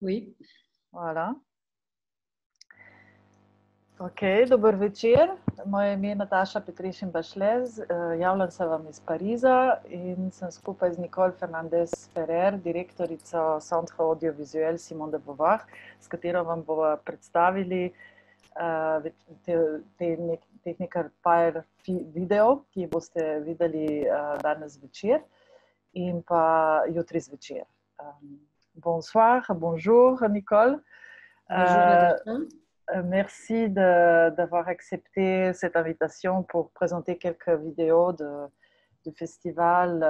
Oui. Voilà. Ok, dober večer. Moje ime je Nataša Petrešin Bašlez, javljam se vam iz Pariza in sem skupaj z Nicole Fernandez Ferrer, direktorico Centre Audiovisuel Simone de Beauvoir, s katero vam bomo predstavili teh nekaj par videov, ki jih boste videli danes večer in pa jutri zvečer. Bonsoir, bonjour Nicole. Bonjour Natacha. Merci d'avoir accepté cette invitation pour présenter quelques vidéos du festival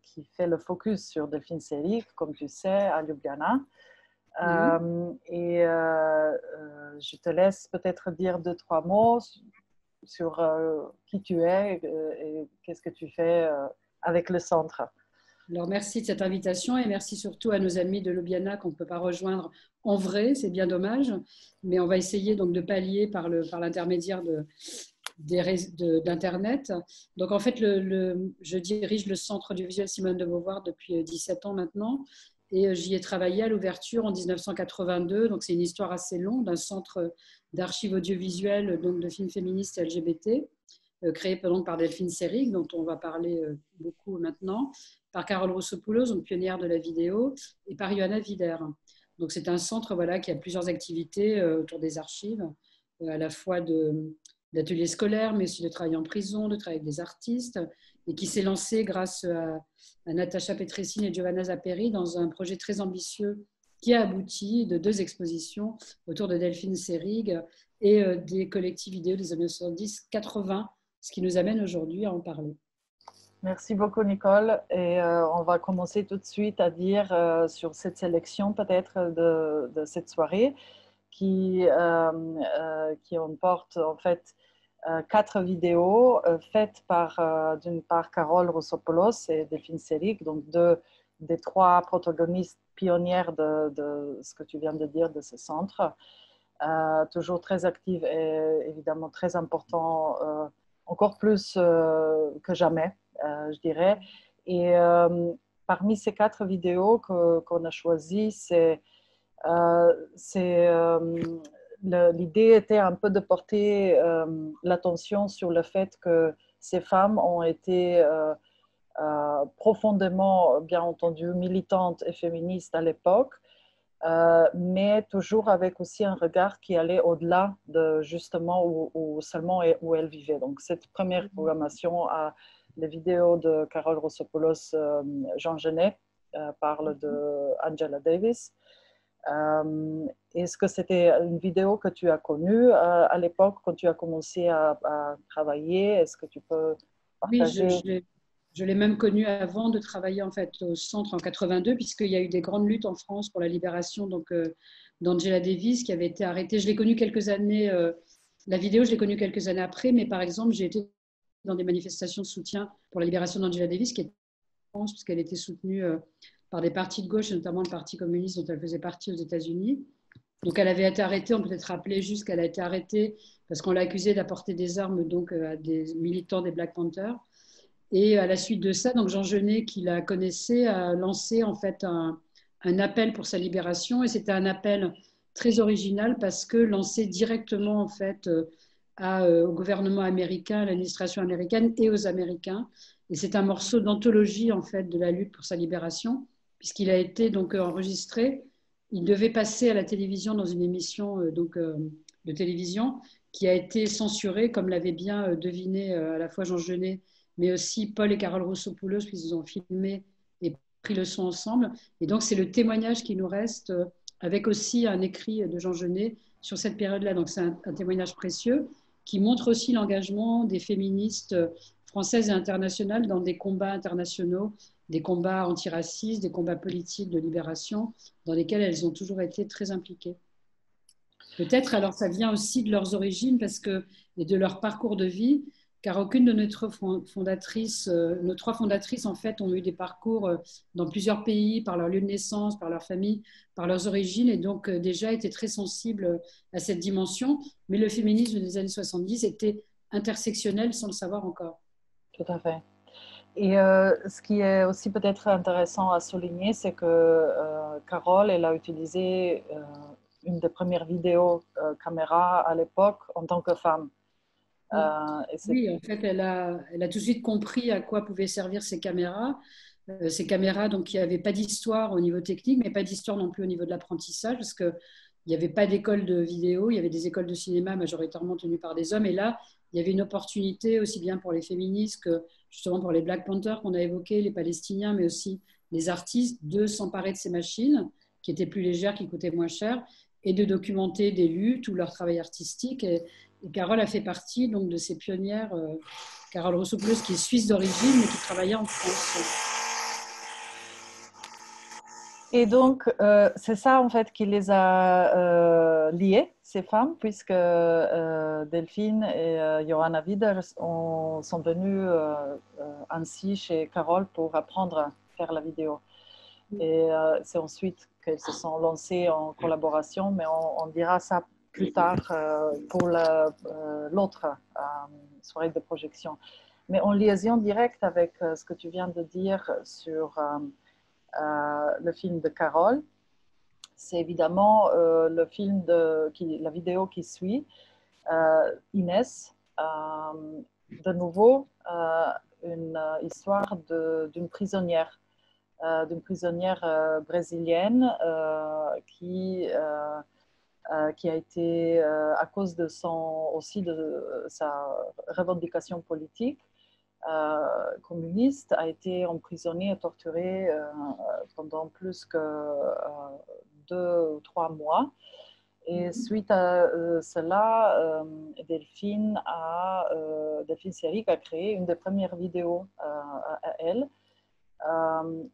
qui fait le focus sur Delphine Seyrig, comme tu sais, à Ljubljana. Je te laisse peut-être dire 2-3 mots sur qui tu es et qu'est-ce que tu fais avec le centre. Alors, merci de cette invitation et merci surtout à nos amis de Ljubljana qu'on ne peut pas rejoindre en vrai, c'est bien dommage, mais on va essayer donc de pallier par l'intermédiaire d'Internet. Donc en fait, je dirige le Centre audiovisuel Simone de Beauvoir depuis 17 ans maintenant et j'y ai travaillé à l'ouverture en 1982, donc c'est une histoire assez longue d'un centre d'archives audiovisuelles donc de films féministes et LGBT. Créé par Delphine Seyrig, dont on va parler beaucoup maintenant, par Carole Roussopoulos, donc pionnière de la vidéo, et par Ioana Wider. Donc c'est un centre qui a plusieurs activités autour des archives, à la fois d'ateliers scolaires, mais aussi de travail en prison, de travail avec des artistes, et qui s'est lancé grâce à Natacha Petrešin et Giovanna Zapperi dans un projet très ambitieux qui a abouti de 2 expositions autour de Delphine Seyrig et des collectifs vidéo des années 70-80, ce qui nous amène aujourd'hui à en parler. Merci beaucoup Nicole et on va commencer tout de suite à dire sur cette sélection peut-être de cette soirée qui emporte en fait 4 vidéos faites d'une part Carole Roussopoulos et Delphine Seyrig, donc 2 des 3 protagonistes pionnières de ce que tu viens de dire de ce centre, toujours très active et évidemment très important, encore plus que jamais. Je dirais. Et parmi ces 4 vidéos qu'on a choisies, l'idée était un peu de porter l'attention sur le fait que ces femmes ont été profondément, bien entendu, militantes et féministes à l'époque, mais toujours avec aussi un regard qui allait au-delà de justement seulement où elles vivaient. Donc cette première programmation a les vidéos de Carole Roussopoulos, Jean Genet parle de Angela Davis. Est-ce que c'était une vidéo que tu as connue à l'époque quand tu as commencé à travailler? Est-ce que tu peux partager? Oui, je l'ai même connue avant de travailler en fait au centre en 82, puisqu'il y a eu des grandes luttes en France pour la libération d'Angela Davis qui avait été arrêtée. Je l'ai connue quelques années, la vidéo, je l'ai connue quelques années après, mais par exemple, j'ai été dans des manifestations de soutien pour la libération d'Angela Davis, qui était en France, puisqu'elle était soutenue par des partis de gauche, notamment le Parti communiste dont elle faisait partie aux États-Unis. Donc elle avait été arrêtée, on peut peut-être rappeler juste qu'elle a été arrêtée parce qu'on l'a accusée d'apporter des armes donc, à des militants des Black Panthers. Et à la suite de ça, donc Jean Genet, qui la connaissait, a lancé en fait un appel pour sa libération. Et c'était un appel très original parce que lancé directement en fait au gouvernement américain, à l'administration américaine et aux Américains. Et c'est un morceau d'anthologie en fait de la lutte pour sa libération, puisqu'il a été donc enregistré. Il devait passer à la télévision dans une émission de télévision qui a été censurée, comme l'avait bien deviné à la fois Jean Genet, mais aussi Paul et Carole Roussopoulos, puisqu'ils ont filmé et pris le son ensemble. Et donc, c'est le témoignage qui nous reste, avec aussi un écrit de Jean Genet sur cette période-là. Donc, c'est un témoignage précieux qui montre aussi l'engagement des féministes françaises et internationales dans des combats internationaux, des combats antiracistes, des combats politiques de libération, dans lesquels elles ont toujours été très impliquées. Peut-être, alors, ça vient aussi de leurs origines et de leur parcours de vie, car aucune de nos 3 fondatrices, en fait, ont eu des parcours dans plusieurs pays, par leur lieu de naissance, par leur famille, par leurs origines, et donc déjà étaient très sensibles à cette dimension. Mais le féminisme des années 70 était intersectionnel sans le savoir encore. Tout à fait. Et ce qui est aussi peut-être intéressant à souligner, c'est que Carole, elle a utilisé une des premières vidéos caméra à l'époque en tant que femme. Oui, en fait, elle a tout de suite compris à quoi pouvaient servir ces caméras. Ces caméras donc, qui n'avaient pas d'histoire au niveau technique, mais pas d'histoire non plus au niveau de l'apprentissage, parce qu'il n'y avait pas d'école de vidéo, il y avait des écoles de cinéma majoritairement tenues par des hommes. Et là, il y avait une opportunité aussi bien pour les féministes que justement pour les Black Panthers qu'on a évoqués, les Palestiniens, mais aussi les artistes, de s'emparer de ces machines qui étaient plus légères, qui coûtaient moins cher, et de documenter des luttes ou leur travail artistique. Et Carole a fait partie donc, de ces pionnières. Carole Rousseau-Poulos, qui est suisse d'origine, mais qui travaillait en France. Et donc, c'est ça en fait qui les a liées, ces femmes, puisque Delphine et Johanna Widers sont venues ainsi chez Carole pour apprendre à faire la vidéo. Et c'est ensuite qu'elles se sont lancées en collaboration, mais on dira ça plus tard pour l'autre soirée de projection. Mais en liaison directe avec ce que tu viens de dire sur le film de Carole, c'est évidemment la vidéo qui suit, Inès, de nouveau une histoire d'une prisonnière brésilienne qui a été, à cause aussi de sa revendication politique communiste, a été emprisonnée et torturée pendant plus que 2 ou 3 mois. Et suite à cela, Delphine Seyrig a créé une des premières vidéos à elle,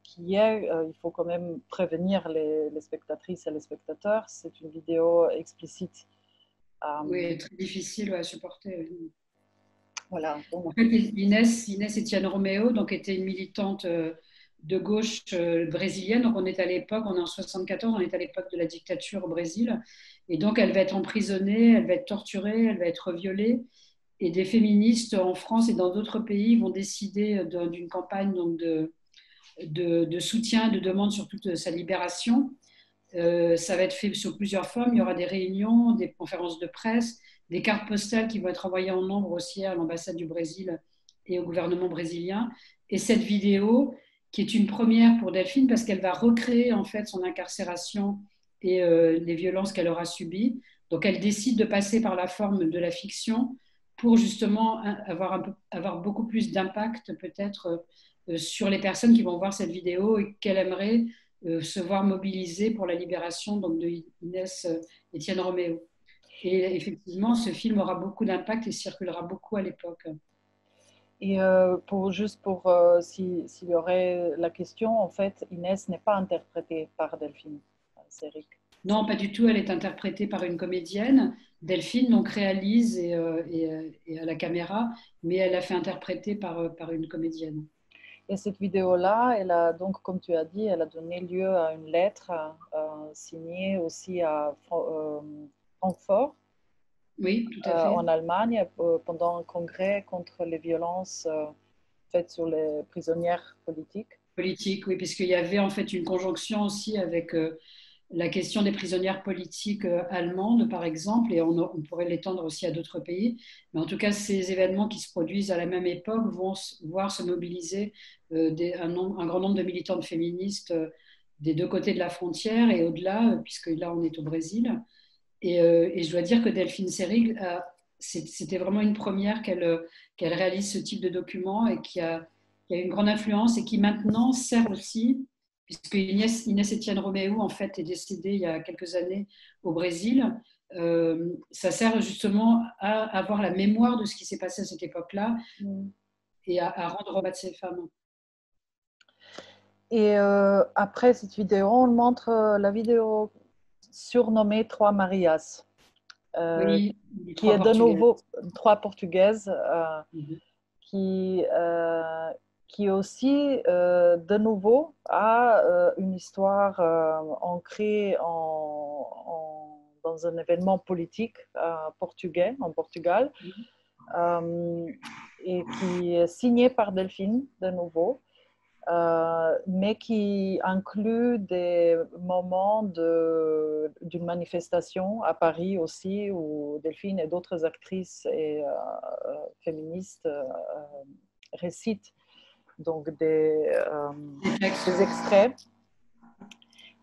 qui est, il faut quand même prévenir les spectatrices et les spectateurs, c'est une vidéo explicite. Oui, très difficile à supporter. Voilà. Donc, en fait, Inès Etienne Roméo donc, était une militante de gauche brésilienne. Donc, on est à l'époque, on est en 74, on est à l'époque de la dictature au Brésil. Et donc, elle va être emprisonnée, elle va être torturée, elle va être violée. Et des féministes en France et dans d'autres pays vont décider d'une campagne donc, de soutien, de demande sur toute sa libération. Ça va être fait sous plusieurs formes. Il y aura des réunions, des conférences de presse, des cartes postales qui vont être envoyées en nombre aussi à l'ambassade du Brésil et au gouvernement brésilien. Et cette vidéo, qui est une première pour Delphine, parce qu'elle va recréer en fait son incarcération et les violences qu'elle aura subies. Donc elle décide de passer par la forme de la fiction pour justement avoir beaucoup plus d'impact peut-être sur les personnes qui vont voir cette vidéo et qu'elle aimerait se voir mobilisée pour la libération donc, de Inès Etienne Roméo. Et effectivement, ce film aura beaucoup d'impact et circulera beaucoup à l'époque. Et juste pour s'il y aurait la question, en fait, Inès n'est pas interprétée par Delphine Seyrig. Non, pas du tout. Elle est interprétée par une comédienne. Delphine donc réalise et à la caméra, mais elle a fait interpréter par une comédienne. Et cette vidéo-là, elle a donc, comme tu as dit, elle a donné lieu à une lettre signée aussi à Francfort, Oui, tout à fait. en Allemagne, pendant un congrès contre les violences faites sur les prisonnières politiques. Politique, oui, puisqu'il y avait en fait une conjonction aussi avec la question des prisonnières politiques allemandes, par exemple, et on pourrait l'étendre aussi à d'autres pays. Mais en tout cas, ces événements qui se produisent à la même époque vont voir se mobiliser un grand nombre de militantes féministes des deux côtés de la frontière et au-delà, puisque là, on est au Brésil. Et je dois dire que Delphine Seyrig, c'était vraiment une première qu'elle réalise ce type de document et qui a une grande influence et qui maintenant sert aussi, puisque Inès Etienne Roméo en fait est décédée il y a quelques années au Brésil. Ça sert justement à avoir la mémoire de ce qui s'est passé à cette époque-là et à rendre hommage à ces femmes. Et après cette vidéo, on montre la vidéo surnommée Trois Marias, Oui, qui trois est de Portugaises. nouveau Trois Portugaises, Mhm. qui aussi, de nouveau, a une histoire ancrée dans un événement politique portugais, en Portugal. et qui est signé par Delphine de nouveau, mais qui inclut des moments d'une manifestation à Paris aussi, où Delphine et d'autres actrices et féministes récitent donc des extraits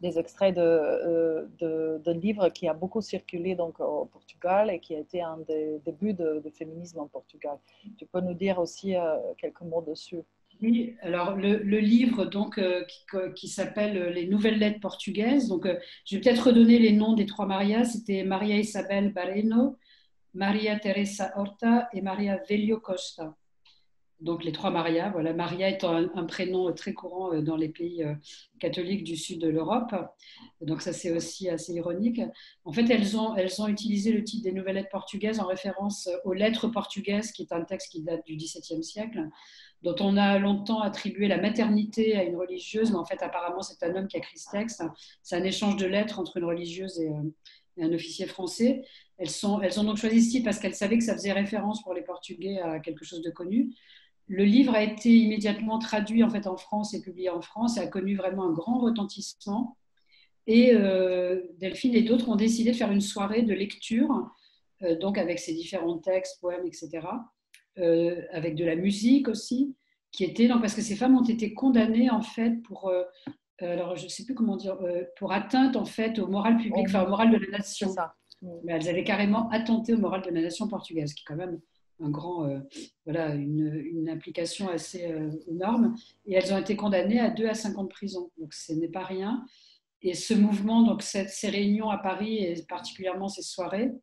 de livres qui a beaucoup circulé donc, au Portugal et qui a été un des débuts de féminisme en Portugal. Tu peux nous dire aussi quelques mots dessus? Oui, alors le livre donc, qui s'appelle Les Nouvelles Lettres portugaises. Donc, je vais peut-être redonner les noms des trois Marias. C'était Maria Isabel Barreno, Maria Teresa Horta et Maria Velho Costa. Donc les trois Maria, voilà, Maria étant un prénom très courant dans les pays catholiques du sud de l'Europe. Donc ça c'est aussi assez ironique. En fait, elles ont utilisé le titre des Nouvelles Lettres portugaises en référence aux Lettres portugaises, qui est un texte qui date du XVIIe siècle, dont on a longtemps attribué la maternité à une religieuse, mais en fait apparemment c'est un homme qui a écrit ce texte. C'est un échange de lettres entre une religieuse et un officier français. Elles ont donc choisi ce titre parce qu'elles savaient que ça faisait référence pour les Portugais à quelque chose de connu. Le livre a été immédiatement traduit en fait en France et publié en France et a connu vraiment un grand retentissement. Et Delphine et d'autres ont décidé de faire une soirée de lecture, donc avec ces différents textes, poèmes, etc., avec de la musique aussi, qui était parce que ces femmes ont été condamnées en fait pour, alors je ne sais plus comment dire, pour atteinte en fait au moral public, enfin au moral de la nation. C'est ça. Mais elles avaient carrément attenté au moral de la nation portugaise, qui est quand même un grand, voilà, une implication assez énorme. Et elles ont été condamnées à 2 à 5 ans de prison. Donc ce n'est pas rien. Et ce mouvement, donc ces réunions à Paris, et particulièrement ces soirées,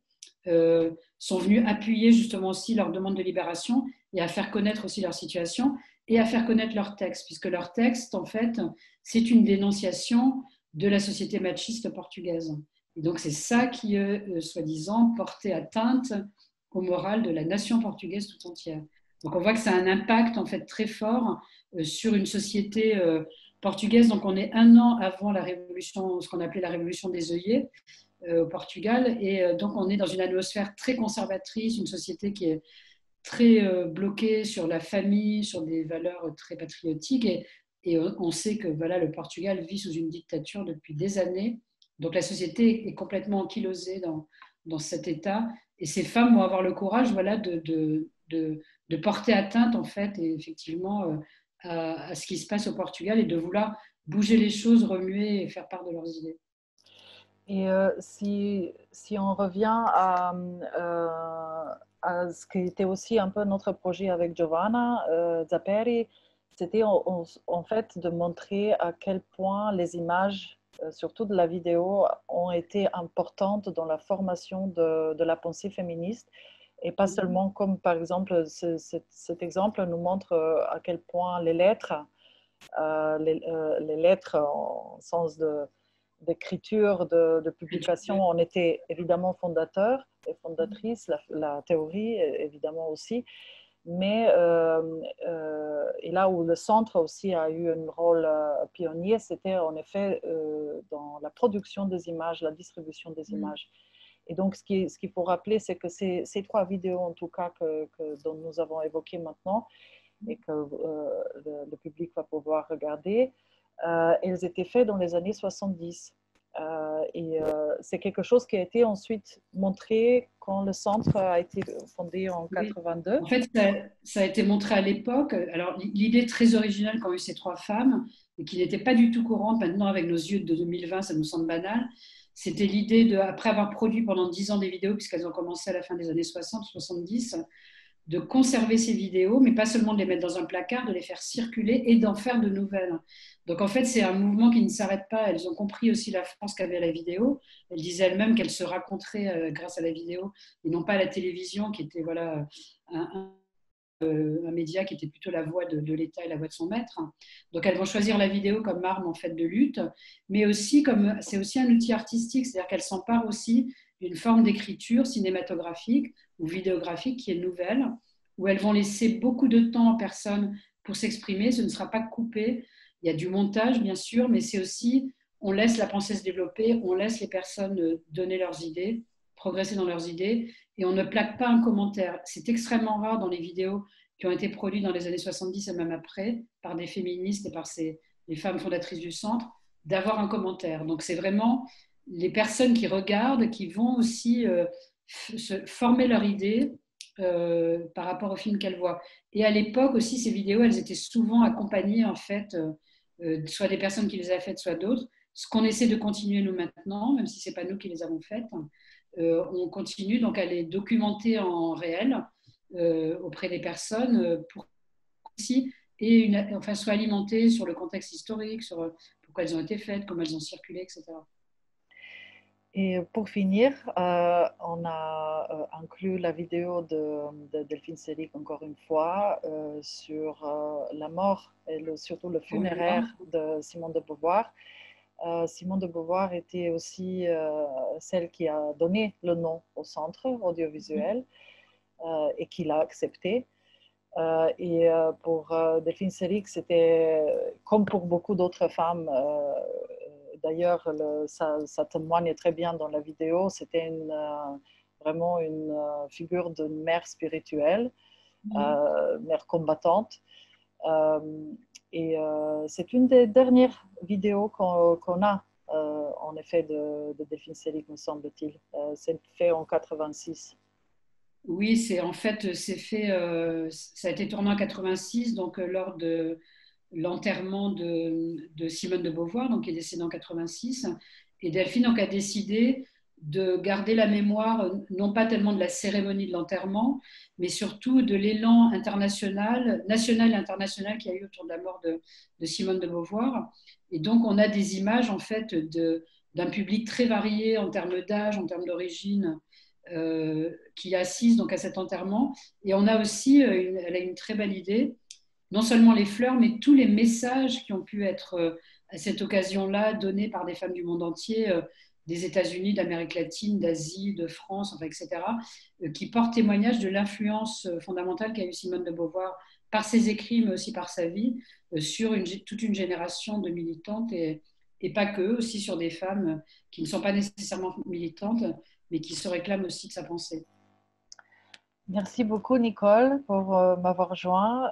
sont venues appuyer justement aussi leur demande de libération et à faire connaître aussi leur situation et à faire connaître leur texte, puisque leur texte, en fait, c'est une dénonciation de la société machiste portugaise. Et donc c'est ça qui, soi-disant, portait atteinte au moral de la nation portugaise tout entière. Donc on voit que ça a un impact en fait très fort sur une société portugaise. Donc on est 1 an avant la révolution, ce qu'on appelait la révolution des œillets au Portugal, et donc on est dans une atmosphère très conservatrice, une société qui est très bloquée sur la famille, sur des valeurs très patriotiques, et on sait que voilà, le Portugal vit sous une dictature depuis des années. Donc la société est complètement ankylosée dans cet état, et ces femmes vont avoir le courage, voilà, de porter atteinte en fait, et effectivement à ce qui se passe au Portugal, et de vouloir bouger les choses, remuer et faire part de leurs idées. Et si on revient à ce qui était aussi un peu notre projet avec Giovanna Zapperi, c'était en fait de montrer à quel point les images, surtout de la vidéo, ont été importantes dans la formation de la pensée féministe. Et pas seulement comme, par exemple, cet exemple nous montre à quel point les lettres, les lettres en sens d'écriture, de publication, ont été évidemment fondateurs et fondatrices, la théorie évidemment aussi, mais et là où le centre aussi a eu un rôle pionnier, c'était en effet dans la production des images, la distribution des images. Et donc, ce qu'il faut rappeler, c'est que ces 3 vidéos, en tout cas, dont nous avons évoqué maintenant, et que le public va pouvoir regarder, elles étaient faites dans les années 70. Et c'est quelque chose qui a été ensuite montré quand le centre a été fondé en 82. En fait, ça a été montré à l'époque. Alors, l'idée très originale qu'ont eu ces 3 femmes, et qui n'était pas du tout courante maintenant avec nos yeux de 2020, ça nous semble banal, c'était l'idée de, après avoir produit pendant 10 ans des vidéos, puisqu'elles ont commencé à la fin des années 60-70, de conserver ces vidéos, mais pas seulement de les mettre dans un placard, de les faire circuler et d'en faire de nouvelles. Donc en fait, c'est un mouvement qui ne s'arrête pas. Elles ont compris aussi la force qu'avait la vidéo. Elles disaient elles-mêmes qu'elles se raconteraient grâce à la vidéo et non pas à la télévision, qui était voilà, un média qui était plutôt la voix de l'État et la voix de son maître. Donc elles vont choisir la vidéo comme arme en fait de lutte, mais aussi comme c'est aussi un outil artistique, c'est-à-dire qu'elles s'emparent aussi d'une forme d'écriture cinématographique ou vidéographique qui est nouvelle, où elles vont laisser beaucoup de temps aux personnes pour s'exprimer. Ce ne sera pas coupé. Il y a du montage bien sûr, mais c'est aussi on laisse la pensée se développer, on laisse les personnes donner leurs idées, progresser dans leurs idées, et on ne plaque pas un commentaire. C'est extrêmement rare dans les vidéos qui ont été produits dans les années 70 et même après par des féministes et par les femmes fondatrices du centre, d'avoir un commentaire. Donc c'est vraiment les personnes qui regardent qui vont aussi se former leur idée par rapport au film qu'elles voient. Et à l'époque aussi, ces vidéos, elles étaient souvent accompagnées en fait, soit des personnes qui les avaient faites, soit d'autres. Ce qu'on essaie de continuer nous maintenant, même si c'est pas nous qui les avons faites, on continue donc à les documenter en réel auprès des personnes pour aussi enfin, soit alimentées sur le contexte historique, sur pourquoi elles ont été faites, comment elles ont circulé, etc. Et pour finir, on a inclus la vidéo de Delphine Seyrig, encore une fois, sur la mort et surtout le funéraire de Simone de Beauvoir. Simone de Beauvoir était aussi celle qui a donné le nom au centre audiovisuel et qui l'a accepté. Et pour Delphine Seyrig, c'était comme pour beaucoup d'autres femmes. D'ailleurs, ça témoigne très bien dans la vidéo. C'était vraiment une figure de mère spirituelle, mère combattante. Et c'est une des dernières vidéos qu'on a, en effet, de Delphine Seyrig, me semble-t-il. C'est fait en 86. Oui, ça a été tourné en 86, donc lors de l'enterrement de Simone de Beauvoir, donc qui est décédée en 86. Et Delphine donc, a décidé de garder la mémoire, non pas tellement de la cérémonie de l'enterrement, mais surtout de l'élan international, national et international qu'il y a eu autour de la mort de Simone de Beauvoir. Et donc, on a des images, en fait, d'un public très varié en termes d'âge, en termes d'origine, qui assiste donc à cet enterrement. Et on a aussi, elle a une très belle idée, non seulement les fleurs, mais tous les messages qui ont pu être à cette occasion-là donnés par des femmes du monde entier, des États-Unis, d'Amérique latine, d'Asie, de France, enfin, etc., qui portent témoignage de l'influence fondamentale qu'a eu Simone de Beauvoir par ses écrits, mais aussi par sa vie, sur toute une génération de militantes et pas que, aussi sur des femmes qui ne sont pas nécessairement militantes, mais qui se réclament aussi de sa pensée. Merci beaucoup, Nicole, pour m'avoir joint.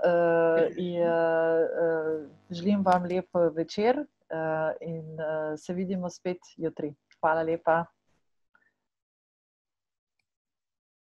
Želim vam lep večer in se vidimo spet jutri. Hvala lepa.